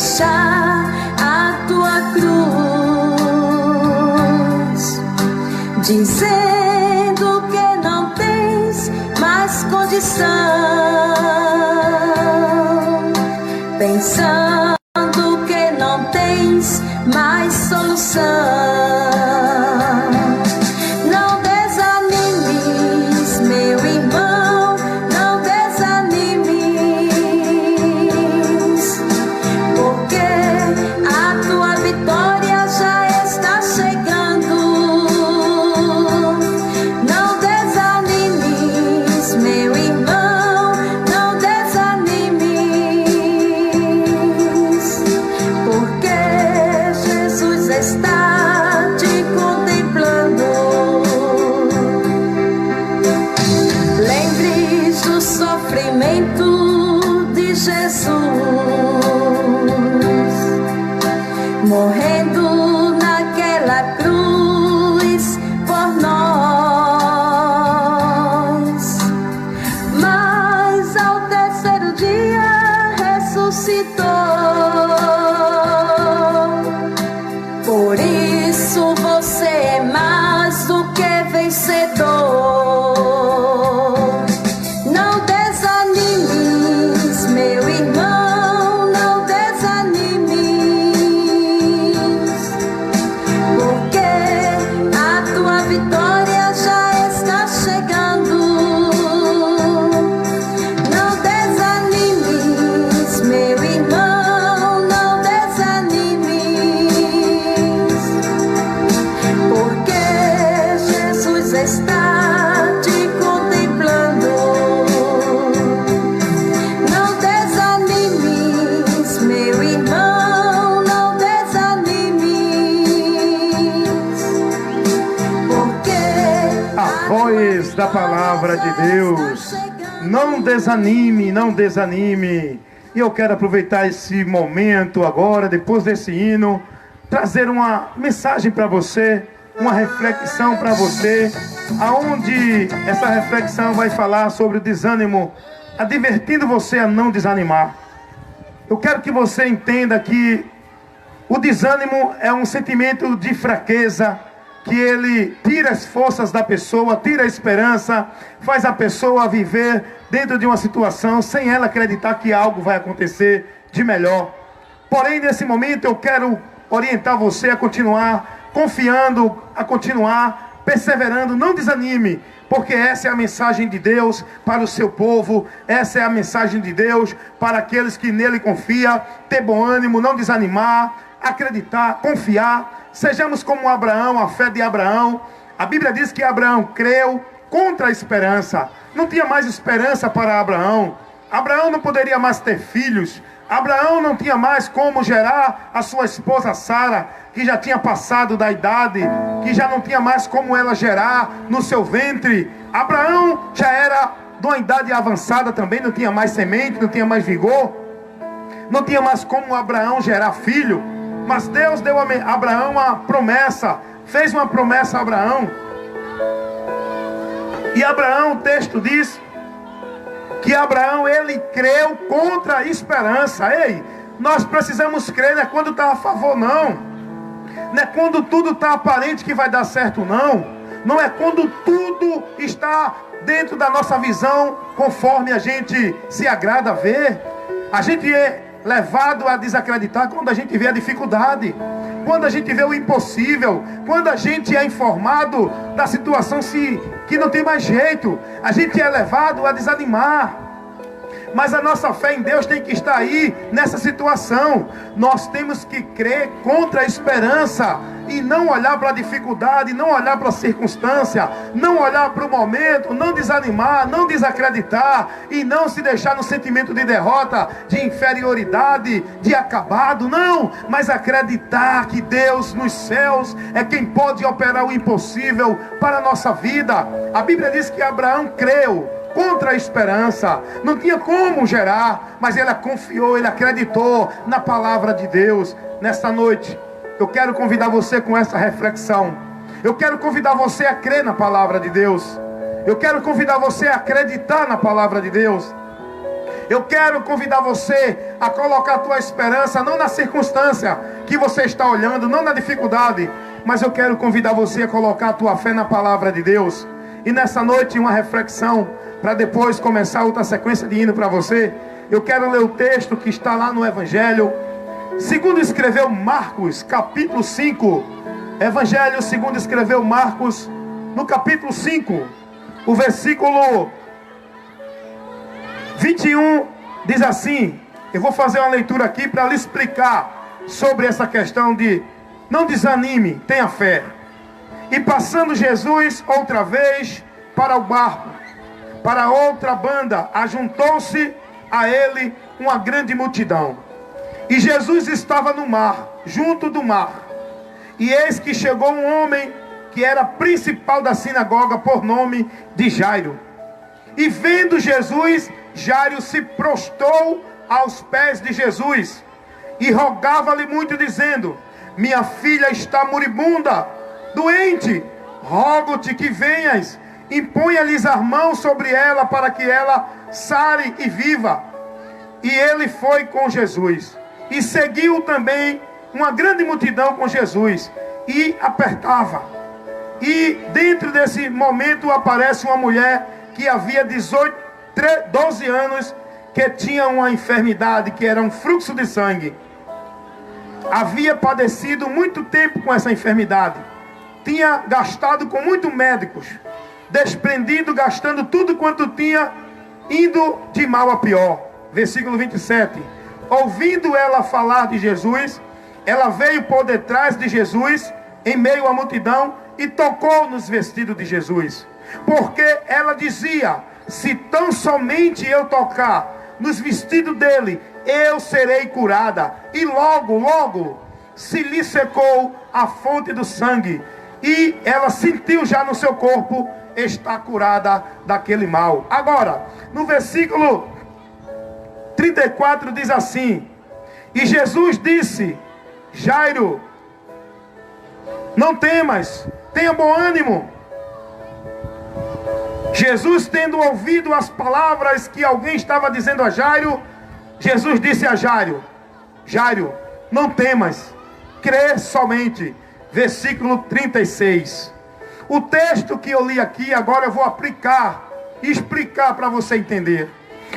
deixar a tua cruz, dizendo que não tens mais condição, pensando que não tens mais solução. Não desanimes, meu irmão, não desanimes, porque a tua vitória já está chegando. Não desanimes, meu irmão, não desanimes, porque Jesus está te contemplando. Lembre-se do sofrimento de Jesus, morrendo naquela cruz por nós, mas ao terceiro dia ressuscitou. Por isso você é mais do que vencedor. Não desanimes, meu irmão, não desanimes, porque a tua vitória já está chegando. Não desanimes, meu irmão, não desanimes, porque Jesus está te contemplando. Não desanimes, meu irmão, não desanimes, porque A voz da palavra de Deus. Não desanime, não desanime. E eu quero aproveitar esse momento agora, depois desse hino, trazer uma mensagem para você, uma reflexão para você, aonde essa reflexão vai falar sobre o desânimo, advertindo você a não desanimar. Eu quero que você entenda que o desânimo é um sentimento de fraqueza, que ele tira as forças da pessoa, tira a esperança, faz a pessoa viver dentro de uma situação sem ela acreditar que algo vai acontecer de melhor. Porém, nesse momento eu quero orientar você a continuar confiando, a continuar perseverando. Não desanime, porque essa é a mensagem de Deus para o seu povo, essa é a mensagem de Deus para aqueles que nele confiam. Ter bom ânimo, não desanimar, acreditar, confiar. Sejamos como Abraão, a fé de Abraão. A Bíblia diz que Abraão creu contra a esperança. Não tinha mais esperança para Abraão. Abraão não poderia mais ter filhos. Abraão não tinha mais como gerar a sua esposa Sara, que já tinha passado da idade, que já não tinha mais como ela gerar no seu ventre. Abraão já era de uma idade avançada também, não tinha mais semente, não tinha mais vigor, não tinha mais como Abraão gerar filho. Mas Deus deu a Abraão uma promessa, fez uma promessa a Abraão. E Abraão, o texto diz que Abraão, ele creu contra a esperança. Ei, nós precisamos crer, não é quando está a favor, não. Não é quando tudo está aparente que vai dar certo, não. Não é quando tudo está dentro da nossa visão, conforme a gente se agrada a ver. A gente é levado a desacreditar quando a gente vê a dificuldade, quando a gente vê o impossível, quando a gente é informado da situação que não tem mais jeito. A gente é levado a desanimar. Mas a nossa fé em Deus tem que estar aí nessa situação. Nós temos que crer contra a esperança e não olhar para a dificuldade, não olhar para a circunstância, não olhar para o momento, não desanimar, não desacreditar e não se deixar no sentimento de derrota, de inferioridade, de acabado, não, mas acreditar que Deus nos céus é quem pode operar o impossível para a nossa vida. A Bíblia diz que Abraão creu contra a esperança, não tinha como gerar, mas ele confiou, ele acreditou na palavra de Deus. Nesta noite eu quero convidar você com essa reflexão. Eu quero convidar você a crer na palavra de Deus. Eu quero convidar você a acreditar na palavra de Deus. Eu quero convidar você a colocar a tua esperança não na circunstância que você está olhando, não na dificuldade, mas eu quero convidar você a colocar a tua fé na palavra de Deus. E nessa noite uma reflexão, para depois começar outra sequência de hino para você. Eu quero ler o texto que está lá no Evangelho segundo escreveu Marcos, capítulo 5. Evangelho segundo escreveu Marcos, no capítulo 5, o versículo 21 diz assim. Eu vou fazer uma leitura aqui para lhe explicar sobre essa questão de não desanime, tenha fé. E passando Jesus outra vez para o barco, para outra banda, ajuntou-se a ele uma grande multidão. E Jesus estava no mar, junto do mar. E eis que chegou um homem que era principal da sinagoga, por nome de Jairo. E vendo Jesus, Jairo se prostrou aos pés de Jesus e rogava-lhe muito, dizendo: minha filha está moribunda, doente, rogo-te que venhas, imponha-lhes as mãos sobre ela, para que ela sare e viva. E ele foi com Jesus, e seguiu também uma grande multidão com Jesus, e apertava. E dentro desse momento aparece uma mulher que havia 12 anos, que tinha uma enfermidade, que era um fluxo de sangue. Havia padecido muito tempo com essa enfermidade, tinha gastado com muitos médicos, desprendido, gastando tudo quanto tinha, indo de mal a pior. Versículo 27. Ouvindo ela falar de Jesus, ela veio por detrás de Jesus, em meio à multidão, e tocou nos vestidos de Jesus, porque ela dizia: se tão somente eu tocar nos vestidos dele, eu serei curada. E logo se lhe secou a fonte do sangue, e ela sentiu já no seu corpo estar curada daquele mal. Agora, no versículo 34 diz assim: e Jesus disse: Jairo, não temas, tenha bom ânimo. Jesus, tendo ouvido as palavras que alguém estava dizendo a Jairo, Jesus disse a Jairo: Jairo, não temas, crê somente. Versículo 36. O texto que eu li aqui, agora eu vou aplicar e explicar para você entender.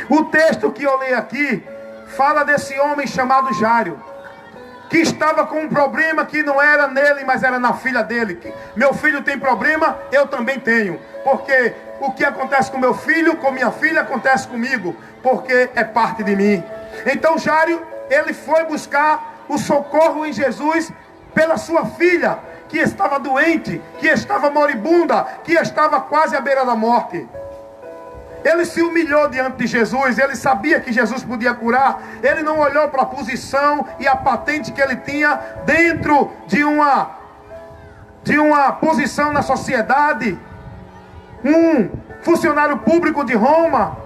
O texto que eu li aqui fala desse homem chamado Jairo, que estava com um problema que não era nele, mas era na filha dele. Meu filho tem problema, eu também tenho. Porque o que acontece com meu filho, com minha filha, acontece comigo, porque é parte de mim. Então Jairo, ele foi buscar o socorro em Jesus pela sua filha, que estava doente, que estava moribunda, que estava quase à beira da morte. Ele se humilhou diante de Jesus, ele sabia que Jesus podia curar, ele não olhou para a posição e a patente que ele tinha dentro de uma posição na sociedade, um funcionário público de Roma.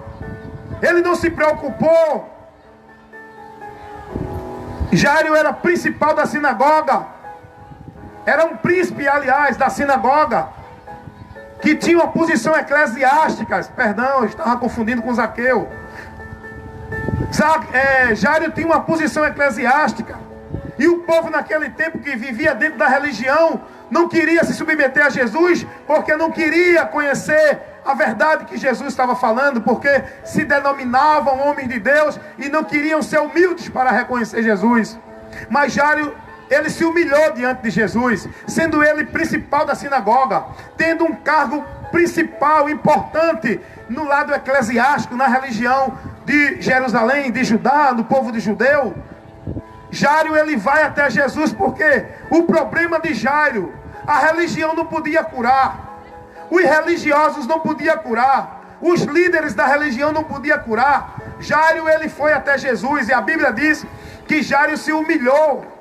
Ele não se preocupou. Jairo era principal da sinagoga, era um príncipe, aliás, da sinagoga, que tinha uma posição eclesiástica. Perdão, eu estava confundindo com Zaqueu. Jairo tinha uma posição eclesiástica, e o povo naquele tempo, que vivia dentro da religião, não queria se submeter a Jesus, porque não queria conhecer a verdade que Jesus estava falando, porque se denominavam homens de Deus e não queriam ser humildes para reconhecer Jesus. Mas Jairo, ele se humilhou diante de Jesus, sendo ele principal da sinagoga, tendo um cargo principal, importante, no lado eclesiástico, na religião de Jerusalém, de Judá, do povo de judeu. Jairo, ele vai até Jesus, porque o problema de Jairo, a religião não podia curar, os religiosos não podiam curar, os líderes da religião não podiam curar. Jairo, ele foi até Jesus, e a Bíblia diz que Jairo se humilhou.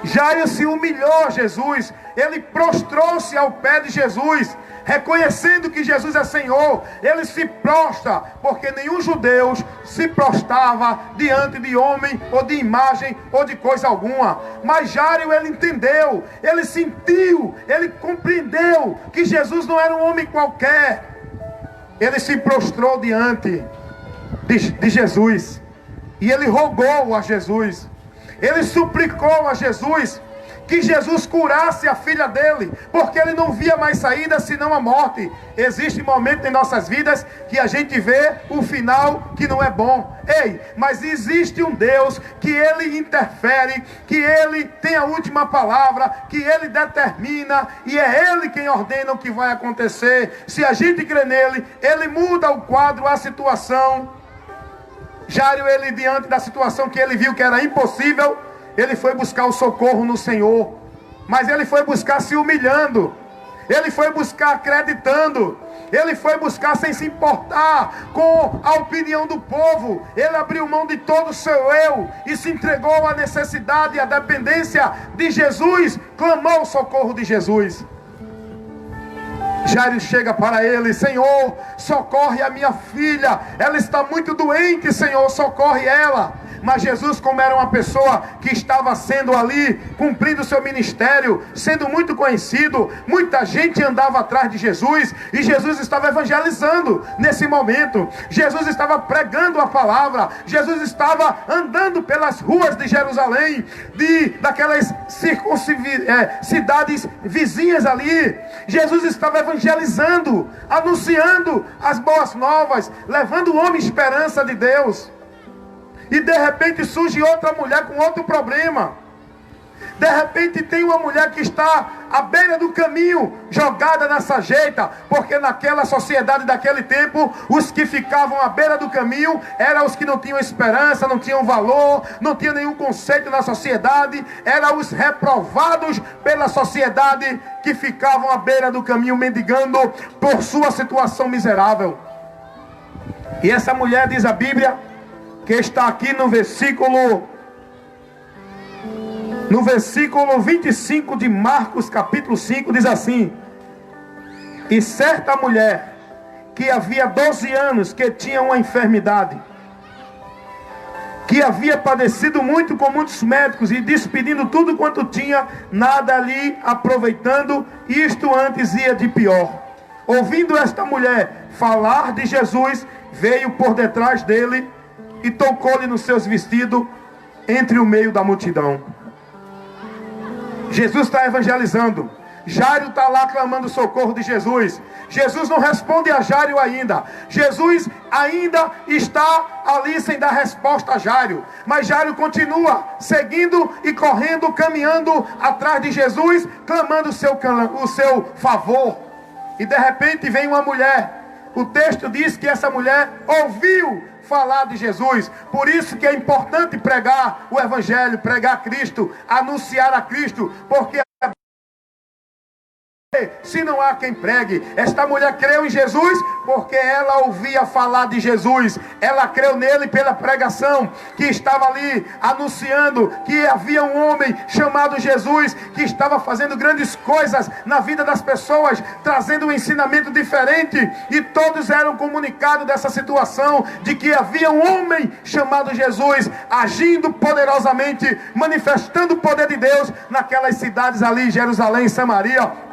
Jairo se humilhou a Jesus, ele prostrou-se ao pé de Jesus, reconhecendo que Jesus é Senhor. Ele se prostra, porque nenhum judeu se prostrava diante de homem, ou de imagem, ou de coisa alguma. Mas Jairo, ele entendeu, ele sentiu, ele compreendeu que Jesus não era um homem qualquer. Ele se prostrou diante de Jesus. E ele rogou a Jesus, ele suplicou a Jesus que Jesus curasse a filha dele, porque ele não via mais saída senão a morte. Existe momento em nossas vidas que a gente vê o final que não é bom. Ei, mas existe um Deus que ele interfere, que ele tem a última palavra, que ele determina, e é ele quem ordena o que vai acontecer. Se a gente crê nele, ele muda o quadro, a situação. Jairo, ele diante da situação que ele viu que era impossível, ele foi buscar o socorro no Senhor, mas ele foi buscar se humilhando, ele foi buscar acreditando, ele foi buscar sem se importar com a opinião do povo. Ele abriu mão de todo o seu eu e se entregou à necessidade e à dependência de Jesus, clamou o socorro de Jesus. Jairo chega para ele: Senhor, socorre a minha filha, ela está muito doente, Senhor, socorre ela. Mas Jesus, como era uma pessoa que estava sendo ali, cumprindo o seu ministério, sendo muito conhecido, muita gente andava atrás de Jesus, e Jesus estava evangelizando nesse momento, Jesus estava pregando a palavra, Jesus estava andando pelas ruas de Jerusalém, daquelas cidades vizinhas ali. Jesus estava evangelizando, anunciando as boas novas, levando o homem esperança de Deus. E de repente surge outra mulher com outro problema. De repente tem uma mulher que está à beira do caminho, jogada na sarjeta, porque naquela sociedade daquele tempo, os que ficavam à beira do caminho eram os que não tinham esperança, não tinham valor, não tinham nenhum conceito na sociedade, eram os reprovados pela sociedade que ficavam à beira do caminho mendigando por sua situação miserável. E essa mulher, diz a Bíblia, que está aqui no versículo 25 de Marcos capítulo 5, diz assim: e certa mulher que havia 12 anos que tinha uma enfermidade, que havia padecido muito com muitos médicos e despedindo tudo quanto tinha, nada ali aproveitando, isto antes ia de pior. Ouvindo esta mulher falar de Jesus, veio por detrás dele e tocou-lhe nos seus vestidos entre o meio da multidão. Jesus está evangelizando. Jairo está lá clamando o socorro de Jesus. Jesus não responde a Jairo ainda. Jesus ainda está ali sem dar resposta a Jairo. Mas Jairo continua seguindo e correndo, caminhando atrás de Jesus, clamando o seu favor. E de repente vem uma mulher. O texto diz que essa mulher ouviu falar de Jesus. Por isso que é importante pregar o Evangelho, pregar Cristo, anunciar a Cristo, porque se não há quem pregue. Esta mulher creu em Jesus porque ela ouvia falar de Jesus. Ela creu nele pela pregação que estava ali anunciando que havia um homem chamado Jesus que estava fazendo grandes coisas na vida das pessoas, trazendo um ensinamento diferente, e todos eram comunicados dessa situação de que havia um homem chamado Jesus agindo poderosamente, manifestando o poder de Deus naquelas cidades ali, Jerusalém, Samaria,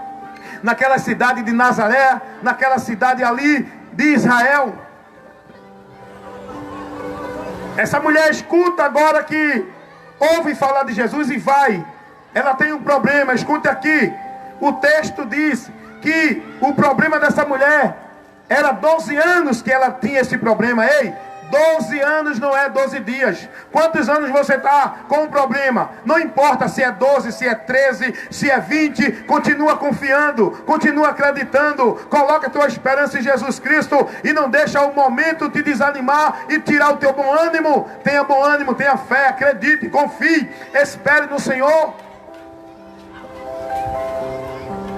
naquela cidade de Nazaré, naquela cidade ali de Israel. Essa mulher escuta agora que ouve falar de Jesus e vai. Ela tem um problema, escute aqui. O texto diz que o problema dessa mulher era 12 anos que ela tinha esse problema. Ei, 12 anos não é 12 dias. Quantos anos você está com um problema? Não importa se é 12, se é 13, se é 20. Continua confiando, continua acreditando. Coloca a tua esperança em Jesus Cristo e não deixa o momento te desanimar e tirar o teu bom ânimo. Tenha bom ânimo, tenha fé, acredite, confie, espere no Senhor.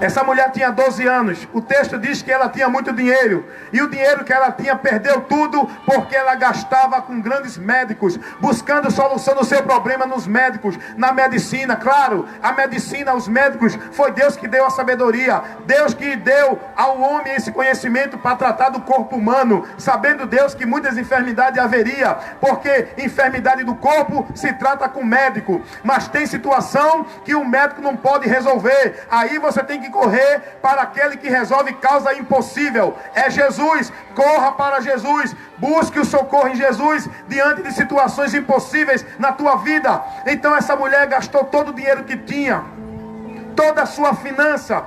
Essa mulher tinha 12 anos. O texto diz que ela tinha muito dinheiro. E o dinheiro que ela tinha perdeu tudo porque ela gastava com grandes médicos, buscando solução do seu problema nos médicos, na medicina. Claro, a medicina, os médicos, foi Deus que deu a sabedoria. Deus que deu ao homem esse conhecimento para tratar do corpo humano, sabendo Deus que muitas enfermidades haveria, porque enfermidade do corpo se trata com médico. Mas tem situação que o médico não pode resolver. Aí você tem que que correr para aquele que resolve causa impossível. É Jesus. Corra para Jesus. Busque o socorro em Jesus diante de situações impossíveis na tua vida. Então essa mulher gastou todo o dinheiro que tinha, toda a sua finança,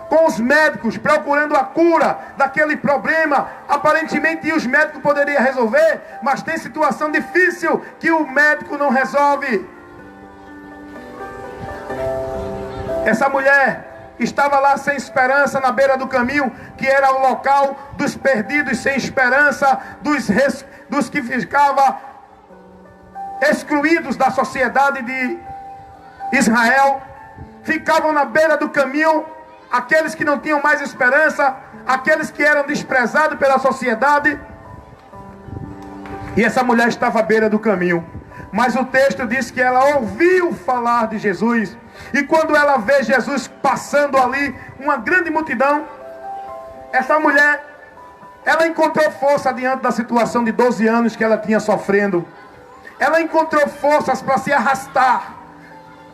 com os médicos, procurando a cura daquele problema. Aparentemente os médicos poderiam resolver, mas tem situação difícil que o médico não resolve. Essa mulher estava lá sem esperança, na beira do caminho, que era o local dos perdidos sem esperança, dos que ficavam excluídos da sociedade de Israel. Ficavam na beira do caminho aqueles que não tinham mais esperança, aqueles que eram desprezados pela sociedade. E essa mulher estava à beira do caminho, mas o texto diz que ela ouviu falar de Jesus. E quando ela vê Jesus passando ali, uma grande multidão, essa mulher, ela encontrou força diante da situação de 12 anos que ela tinha sofrendo. Ela encontrou forças para se arrastar,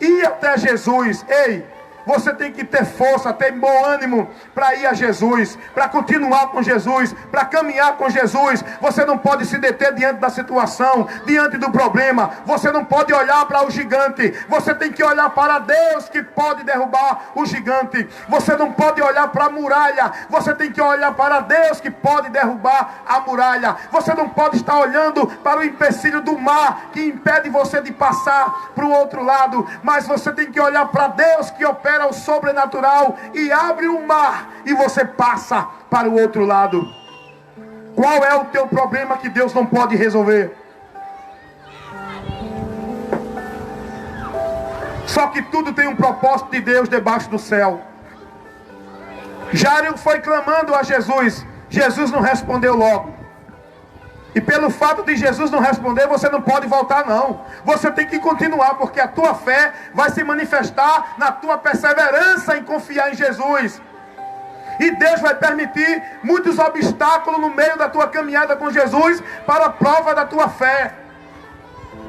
ir até Jesus. Ei, você tem que ter força, ter bom ânimo para ir a Jesus, para continuar com Jesus, para caminhar com Jesus. Você não pode se deter diante da situação, diante do problema. Você não pode olhar para o gigante. Você tem que olhar para Deus que pode derrubar o gigante. Você não pode olhar para a muralha. Você tem que olhar para Deus que pode derrubar a muralha. Você não pode estar olhando para o empecilho do mar que impede você de passar para o outro lado. Mas você tem que olhar para Deus que opera o sobrenatural e abre o mar e você passa para o outro lado. Qual é o teu problema que Deus não pode resolver? Só que tudo tem um propósito de Deus debaixo do céu. Jairo foi clamando a Jesus. Jesus não respondeu logo. E pelo fato de Jesus não responder, você não pode voltar não. Você tem que continuar, porque a tua fé vai se manifestar na tua perseverança em confiar em Jesus. E Deus vai permitir muitos obstáculos no meio da tua caminhada com Jesus para a prova da tua fé.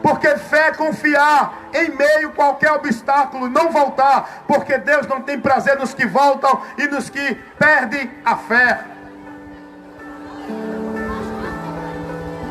Porque fé é confiar em meio a qualquer obstáculo, não voltar. Porque Deus não tem prazer nos que voltam e nos que perdem a fé.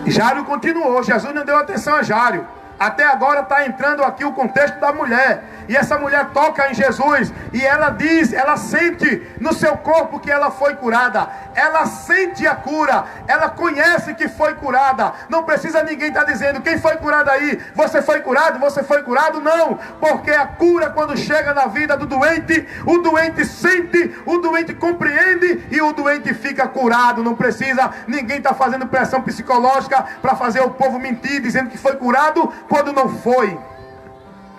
Jairo continuou. Jesus não deu atenção a Jairo. Até agora está entrando aqui o contexto da mulher. E essa mulher toca em Jesus. E ela diz, ela sente no seu corpo que ela foi curada. Ela sente a cura. Ela conhece que foi curada. Não precisa ninguém estar dizendo, quem foi curado aí? Você foi curado? Você foi curado? Não. Porque a cura, quando chega na vida do doente, o doente sente, o doente compreende e o doente fica curado. Não precisa ninguém estar fazendo pressão psicológica para fazer o povo mentir, dizendo que foi curado quando não foi.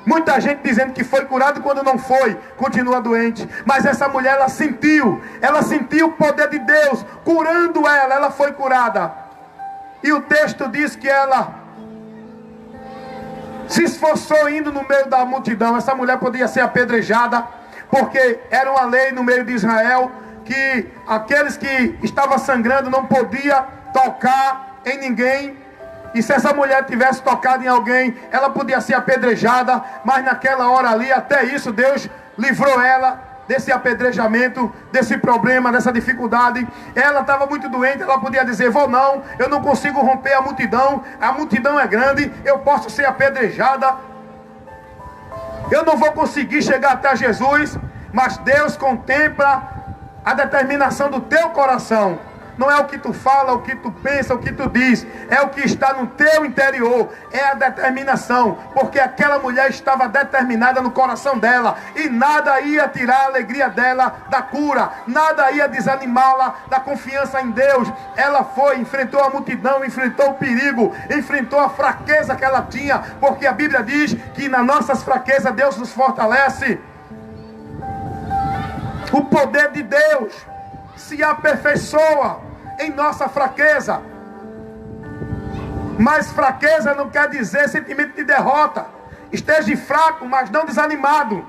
Muita gente dizendo que foi curado quando não foi, continua doente. Mas essa mulher, ela sentiu o poder de Deus curando ela foi curada. E o texto diz que ela se esforçou indo no meio da multidão. Essa mulher podia ser apedrejada, porque era uma lei no meio de Israel que aqueles que estavam sangrando não podiam tocar em ninguém. E se essa mulher tivesse tocado em alguém, ela podia ser apedrejada. Mas naquela hora ali, até isso, Deus livrou ela desse apedrejamento, desse problema, dessa dificuldade. Ela estava muito doente, ela podia dizer, vou não, eu não consigo romper a multidão é grande, eu posso ser apedrejada, eu não vou conseguir chegar até Jesus. Mas Deus contempla a determinação do teu coração. Não é o que tu fala, o que tu pensa, o que tu diz. É o que está no teu interior. É a determinação. Porque aquela mulher estava determinada no coração dela. E nada ia tirar a alegria dela da cura. Nada ia desanimá-la da confiança em Deus. Ela foi, enfrentou a multidão, enfrentou o perigo, enfrentou a fraqueza que ela tinha. Porque a Bíblia diz que nas nossas fraquezas Deus nos fortalece. O poder de Deus se aperfeiçoa em nossa fraqueza. Mas fraqueza não quer dizer sentimento de derrota. Esteja fraco, mas não desanimado.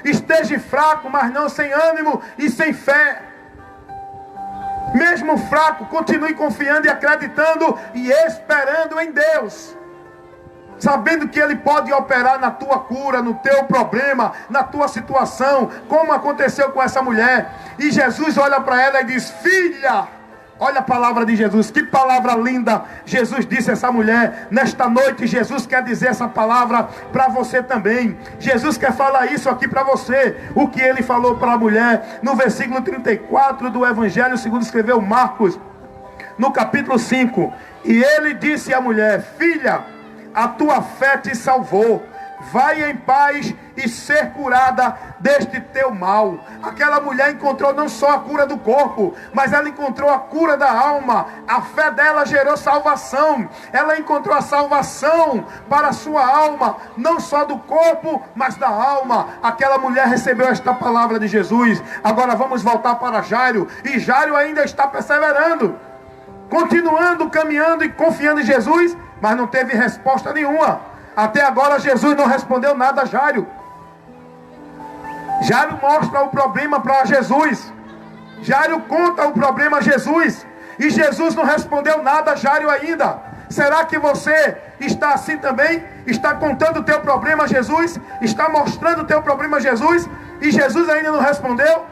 Esteja fraco, mas não sem ânimo e sem fé. Mesmo fraco, continue confiando e acreditando e esperando em Deus. sabendo que Ele pode operar na tua cura, no teu problema, na tua situação, como aconteceu com essa mulher. E Jesus olha para ela e diz: filha, olha a palavra de Jesus, que palavra linda Jesus disse a essa mulher. Nesta noite Jesus quer dizer essa palavra para você também. Jesus quer falar isso aqui para você, o que Ele falou para a mulher, no versículo 34 do Evangelho segundo escreveu Marcos, no capítulo 5. E Ele disse à mulher: filha, a tua fé te salvou, vai em paz e ser curada deste teu mal. Aquela mulher encontrou não só a cura do corpo, mas ela encontrou a cura da alma. A fé dela gerou salvação. Ela encontrou a salvação para a sua alma, não só do corpo, mas da alma. Aquela mulher recebeu esta palavra de Jesus. Agora vamos voltar para Jairo. E Jairo ainda está perseverando, continuando, caminhando e confiando em Jesus, mas não teve resposta nenhuma. Até agora Jesus não respondeu nada a Jairo. Jairo mostra o problema para Jesus. Jairo conta o problema a Jesus. E Jesus não respondeu nada a Jairo ainda. Será que você está assim também? Está contando o teu problema a Jesus? Está mostrando o teu problema a Jesus? E Jesus ainda não respondeu?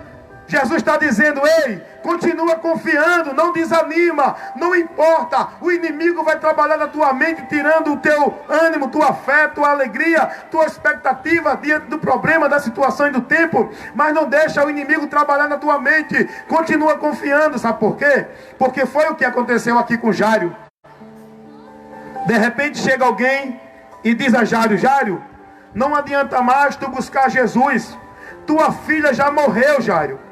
Jesus está dizendo: ei, continua confiando, não desanima, não importa, o inimigo vai trabalhar na tua mente, tirando o teu ânimo, tua fé, tua alegria, tua expectativa diante do problema, da situação e do tempo, mas não deixa o inimigo trabalhar na tua mente, continua confiando. Sabe por quê? Porque foi o que aconteceu aqui com Jairo. De repente chega alguém e diz a Jairo: Jairo, não adianta mais tu buscar Jesus, tua filha já morreu, Jairo.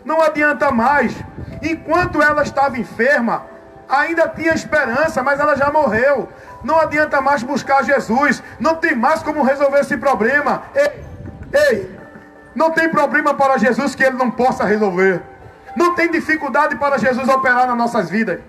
Não adianta mais. Enquanto ela estava enferma, ainda tinha esperança, mas ela já morreu. Não adianta mais buscar Jesus. Não tem mais como resolver esse problema. Ei, não tem problema para Jesus que Ele não possa resolver. Não tem dificuldade para Jesus operar nas nossas vidas,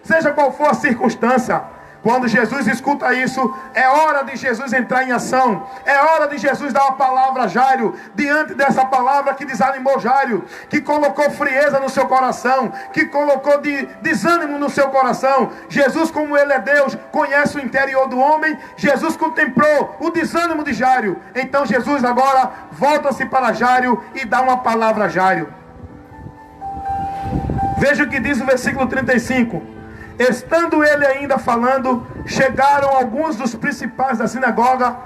seja qual for a circunstância. Quando Jesus escuta isso, é hora de Jesus entrar em ação. É hora de Jesus dar uma palavra a Jairo. Diante dessa palavra que desanimou Jairo, que colocou frieza no seu coração, que colocou desânimo no seu coração, Jesus, como Ele é Deus, conhece o interior do homem. Jesus contemplou o desânimo de Jairo. Então Jesus agora volta-se para Jairo e dá uma palavra a Jairo. Veja o que diz o versículo 35. Estando ele ainda falando, chegaram alguns dos principais da sinagoga,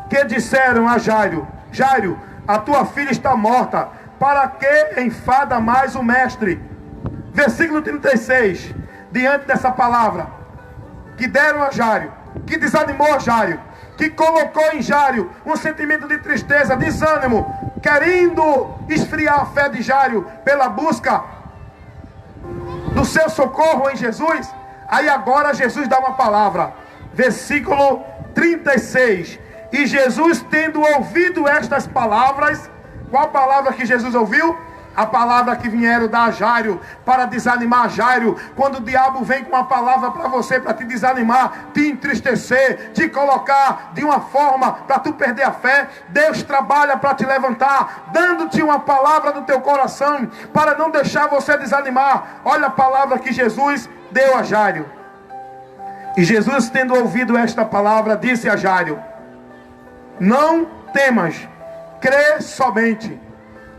que disseram a Jairo: Jairo, a tua filha está morta, para que enfada mais o mestre? Versículo 36. Diante dessa palavra que deram a Jairo, que desanimou a Jairo, que colocou em Jairo um sentimento de tristeza, desânimo, querendo esfriar a fé de Jairo pela busca do seu socorro em Jesus. Aí agora Jesus dá uma palavra. Versículo 36. E Jesus, tendo ouvido estas palavras, qual palavra que Jesus ouviu? A palavra que vieram dar a Jairo, para desanimar Jairo. Quando o diabo vem com uma palavra para você, para te desanimar, te entristecer, te colocar de uma forma para tu perder a fé, Deus trabalha para te levantar, dando-te uma palavra no teu coração, para não deixar você desanimar. Olha a palavra que Jesus deu a Jairo. E Jesus, tendo ouvido esta palavra, disse a Jairo: não temas, crê somente.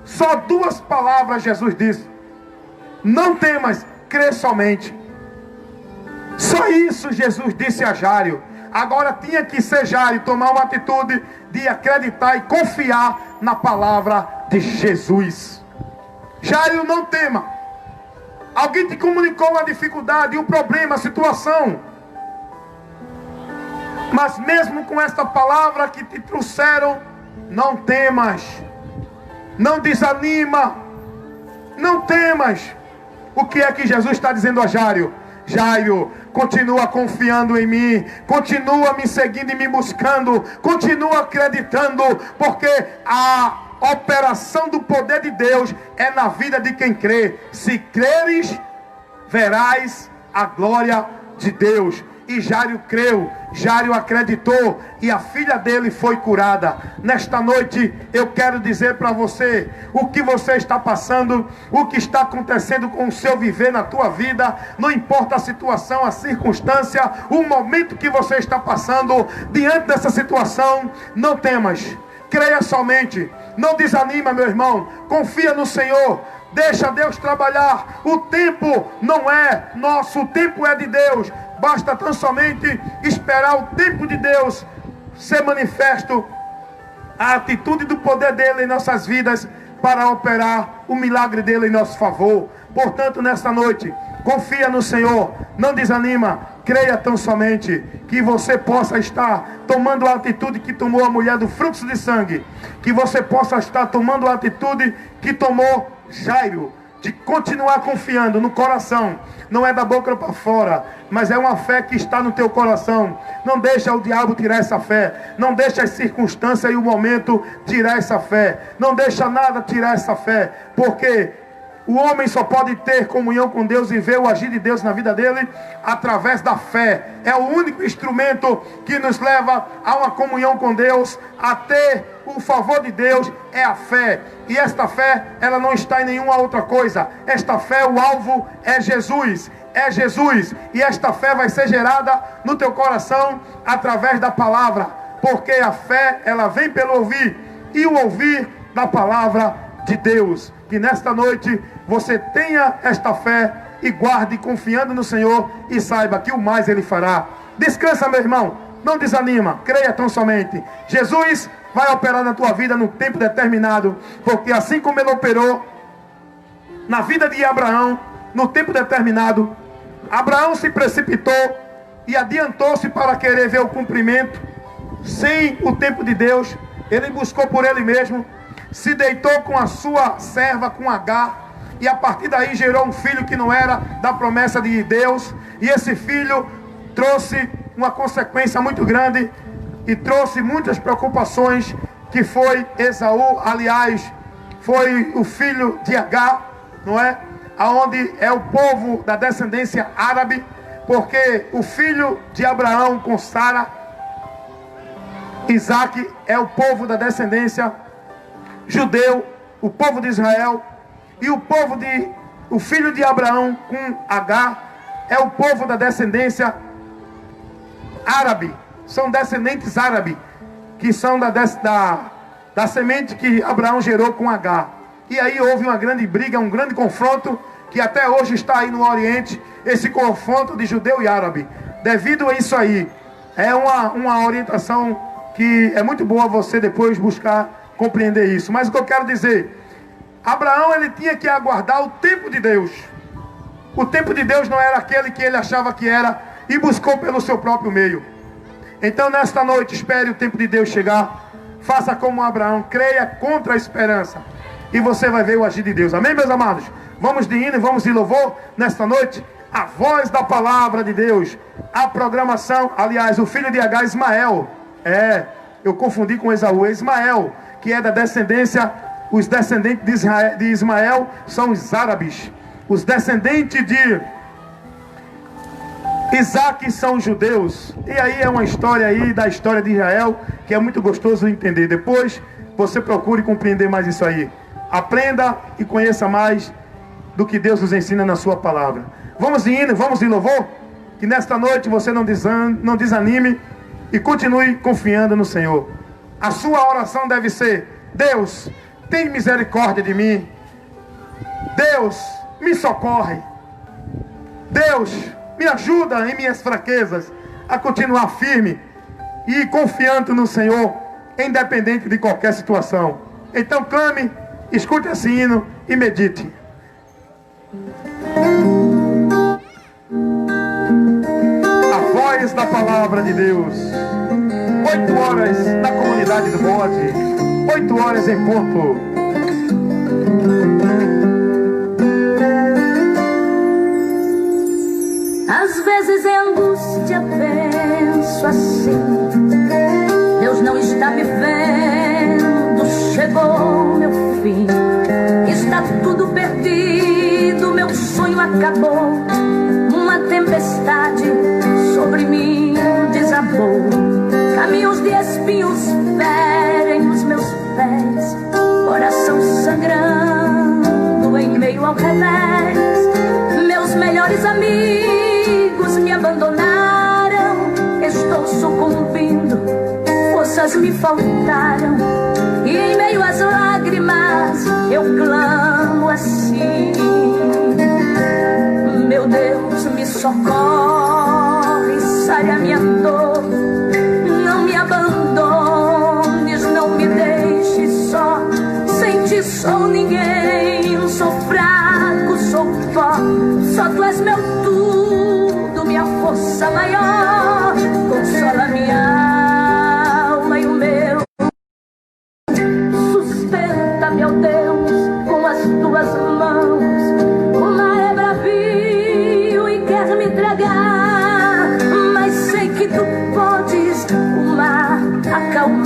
Só duas palavras Jesus disse: não temas, crê somente. Só isso Jesus disse a Jairo. Agora tinha que ser Jairo tomar uma atitude de acreditar e confiar na palavra de Jesus. Jairo, não tema. Alguém te comunicou uma dificuldade, um problema, a situação, mas mesmo com esta palavra que te trouxeram, não temas, não desanima, não temas. O que é que Jesus está dizendo a Jairo? Jairo, continua confiando em mim, continua me seguindo e me buscando, continua acreditando, porque a operação do poder de Deus é na vida de quem crê. Se creres, verás a glória de Deus. E Jairo creu, Jairo acreditou e a filha dele foi curada. Nesta noite eu quero dizer para você o que você está passando, o que está acontecendo com o seu viver na tua vida. Não importa a situação, a circunstância, o momento que você está passando. Diante dessa situação, não temas, creia somente, não desanima, meu irmão, confia no Senhor. Deixa Deus trabalhar. O tempo não é nosso, o tempo é de Deus. Basta tão somente esperar o tempo de Deus ser manifesto, a atitude do poder dele em nossas vidas para operar o milagre dele em nosso favor. Portanto, nesta noite, confia no Senhor, não desanima, creia tão somente que você possa estar tomando a atitude que tomou a mulher do fluxo de sangue, que você possa estar tomando a atitude que tomou Jairo, de continuar confiando no coração. Não é da boca para fora, mas é uma fé que está no teu coração. Não deixa o diabo tirar essa fé. Não deixa as circunstâncias e o momento tirar essa fé. Não deixa nada tirar essa fé, porque o homem só pode ter comunhão com Deus e ver o agir de Deus na vida dele através da fé. É o único instrumento que nos leva a uma comunhão com Deus, a ter o favor de Deus, é a fé. E esta fé, ela não está em nenhuma outra coisa. Esta fé, o alvo é Jesus. É Jesus. E esta fé vai ser gerada no teu coração através da palavra. Porque a fé, ela vem pelo ouvir, e o ouvir da palavra de Deus. Que nesta noite você tenha esta fé e guarde confiando no Senhor e saiba que o mais Ele fará. Descansa, meu irmão, não desanima, creia tão somente. Jesus vai operar na tua vida no tempo determinado, porque assim como Ele operou na vida de Abraão, no tempo determinado, Abraão se precipitou e adiantou-se para querer ver o cumprimento sem o tempo de Deus. Ele buscou por ele mesmo, se deitou com a sua serva, com Agar, e a partir daí gerou um filho que não era da promessa de Deus. E esse filho trouxe uma consequência muito grande e trouxe muitas preocupações, que foi Esaú. Aliás, foi o filho de Agar, não é? Aonde é o povo da descendência árabe, porque o filho de Abraão com Sara, Isaac, é o povo da descendência judeu, o povo de Israel. E o filho de Abraão com Agar é o povo da descendência árabe. São descendentes árabes, que são da semente que Abraão gerou com Agar. E aí houve uma grande briga, um grande confronto, que até hoje está aí no Oriente, esse confronto de judeu e árabe. Devido a isso aí, é uma orientação que é muito boa você depois buscar compreender isso. Mas o que eu quero dizer, Abraão, ele tinha que aguardar o tempo de Deus. O tempo de Deus não era aquele que ele achava que era, e buscou pelo seu próprio meio. Então nesta noite, espere o tempo de Deus chegar. Faça como Abraão, creia contra a esperança, e você vai ver o agir de Deus. Amém, meus amados? Vamos de hino, vamos de louvor nesta noite. A voz da palavra de Deus. A programação, aliás, o filho de Agar, Ismael. Eu confundi com Esaú. Ismael, que é da descendência, os descendentes de Ismael são os árabes. Os descendentes de Isaac são os judeus. E aí é uma história aí da história de Israel, que é muito gostoso entender. Depois você procure compreender mais isso aí. Aprenda e conheça mais do que Deus nos ensina na sua palavra. Vamos de hino, vamos de louvor. Que nesta noite você não desanime e continue confiando no Senhor. A sua oração deve ser: Deus, tem misericórdia de mim. Deus, me socorre. Deus, me ajuda em minhas fraquezas a continuar firme e confiando no Senhor, independente de qualquer situação. Então clame, escute esse hino e medite. A voz da palavra de Deus. 8 horas na comunidade do Bode. 8 horas em ponto. Às vezes em angústia penso assim: Deus não está me vendo, chegou meu fim, está tudo perdido, meu sonho acabou, uma tempestade sobre mim abandonaram, estou sucumbindo, forças me faltaram, e em meio às lágrimas eu clamo assim: meu Deus, me socorre, sare a minha dor, não me abandones, não me deixes só. Sem ti sou ninguém, sou fraco, sou pó, só tu és meu tudo, minha força maior. Consola minha alma e o meu, sustenta, meu Deus, com as tuas mãos. O mar é bravio e quer me tragar, mas sei que tu podes o mar acalmar.